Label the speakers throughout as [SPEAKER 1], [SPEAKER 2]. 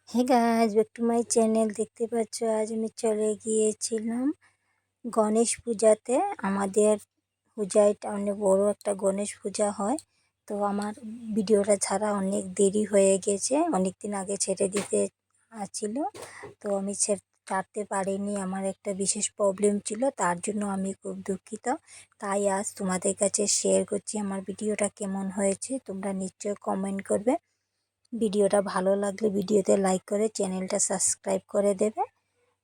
[SPEAKER 1] Hey guys back to my channel. দেখতে পাচ্ছ আজ আমি চলে গিয়েছিলাম গণেশ পূজাতে। আমাদের পূজায় অনেক বড় একটা গণেশ পূজা হয়। তো আমার ভিডিওটা ছাড়া অনেক দেরি হয়ে গেছে, অনেক দিন আগে ছেড়ে দিতে ছিল। তো আমি ছাড়তে পারিনি, আমার একটা বিশেষ প্রবলেম ছিল, তার জন্য আমি খুব দুঃখিত। তাই আজ তোমাদের কাছে শেয়ার করছি আমার ভিডিওটা কেমন হয়েছে। তোমরা নিশ্চয় কমেন্ট করবে। ভিডিওটা ভালো লাগলে ভিডিওতে লাইক করে চ্যানেলটা সাবস্ক্রাইব করে দেবে।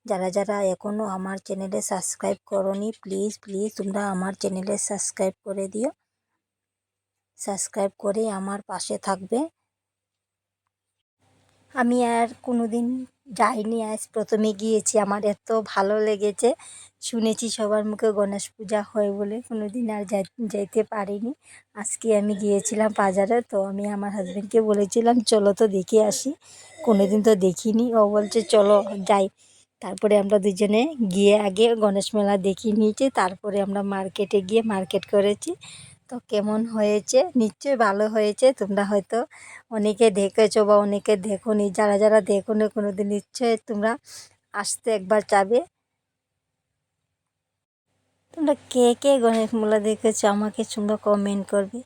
[SPEAKER 1] যারা যারা এখনও আমার চ্যানেলে সাবস্ক্রাইব করোনি, প্লিজ প্লিজ তোমরা আমার চ্যানেলে সাবস্ক্রাইব করে দিও। সাবস্ক্রাইব করে আমার পাশে থাকবে। আমি আর কোনোদিন যাইনি, আজ প্রথমে গিয়েছি। আমার এত ভালো লেগেছে, শুনেছি সবার মুখে গণেশ পূজা হয় বলে, কোনোদিন আর যাইতে পারিনি। আজকে আমি গিয়েছিলাম বাজারে। তো আমি আমার হাজব্যান্ডকে বলেছিলাম চলো তো দেখে আসি, কোনোদিন তো দেখিনি। ও বলছে চলো যাই। তারপরে আমরা দুজনে গিয়ে আগে গণেশ মেলা দেখিয়ে নিয়েছি, তারপরে আমরা মার্কেটে গিয়ে মার্কেট করেছি। তো কেমন হয়েছে? নিশ্চয়ই ভালো হয়েছে। তোমরা হয়তো অনেকে দেখেছো বা অনেকে দেখোনি। যারা যারা দেখোনি কোনোদিন নিশ্চয়ই তোমরা আসতে একবার যাবে। তোমরা কে কে গণেশ মেলা দেখেছো আমাকে তোমরা কমেন্ট করবে।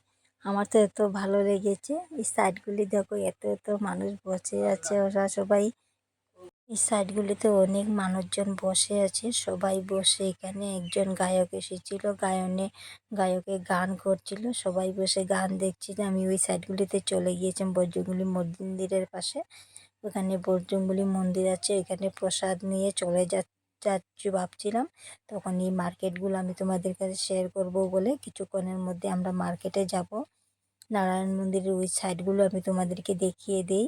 [SPEAKER 1] আমার তো এত ভালো লেগেছে। এই সাইডগুলি দেখো, এত এত মানুষ বসে আছে, ওরা সবাই এই সাইডগুলিতে অনেক মানুষজন বসে আছে। সবাই বসে, এখানে একজন গায়ক এসেছিল, গায়কে গান করছিল, সবাই বসে গান দেখছিল। আমি ওই সাইডগুলিতে চলে গিয়েছিলাম বজরংবলী মন্দিরের পাশে। ওখানে বজরংবলী মন্দির আছে, এখানে প্রসাদ নিয়ে চলে যাচ্ছি ভাবছিলাম। তখন এই মার্কেটগুলো আমি তোমাদের কাছে শেয়ার করব বলে কিছুক্ষণের মধ্যে আমরা মার্কেটে যাব। নারায়ণ মন্দিরের ওই সাইডগুলো আমি তোমাদেরকে দেখিয়ে দিই।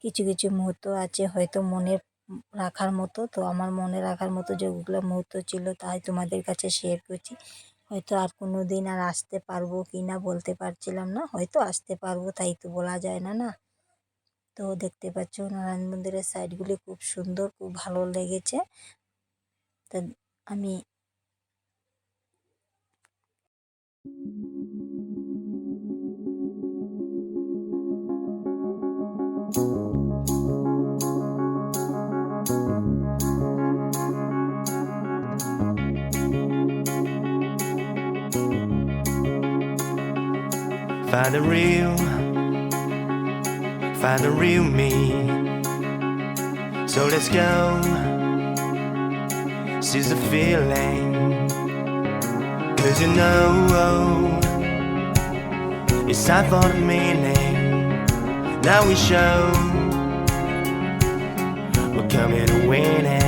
[SPEAKER 1] কিছু কিছু মুহূর্ত আছে হয়তো মনে রাখার মতো। তো আমার মনে রাখার মতো যেগুলো মুহূর্ত ছিল তাই তোমাদের কাছে শেয়ার করছি। হয়তো আর কোনো দিন আর আসতে পারবো কি না বলতে পারছিলাম না, হয়তো আসতে পারবো, তাই তো বলা যায় না না। তো দেখতে পাচ্ছ নারায়ণ মন্দিরের সাইডগুলি খুব সুন্দর, খুব ভালো লেগেছে। তা আমি
[SPEAKER 2] Find the real me. So let's go, seize the feeling. 'Cause you know it's time for the meaning. Now we show we're coming to win it.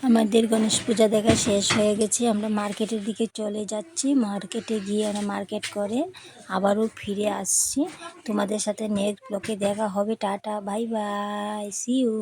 [SPEAKER 1] আমাদের গণেশ পূজা দেখা শেষ হয়ে গেছে। আমরা মার্কেটের দিকে চলে যাচ্ছি। মার্কেটে গিয়ে আমরা মার্কেট করে আবারও ফিরে আসছি। তোমাদের সাথে নেক্সট ব্লগে দেখা হবে। Tata, bye bye, see you.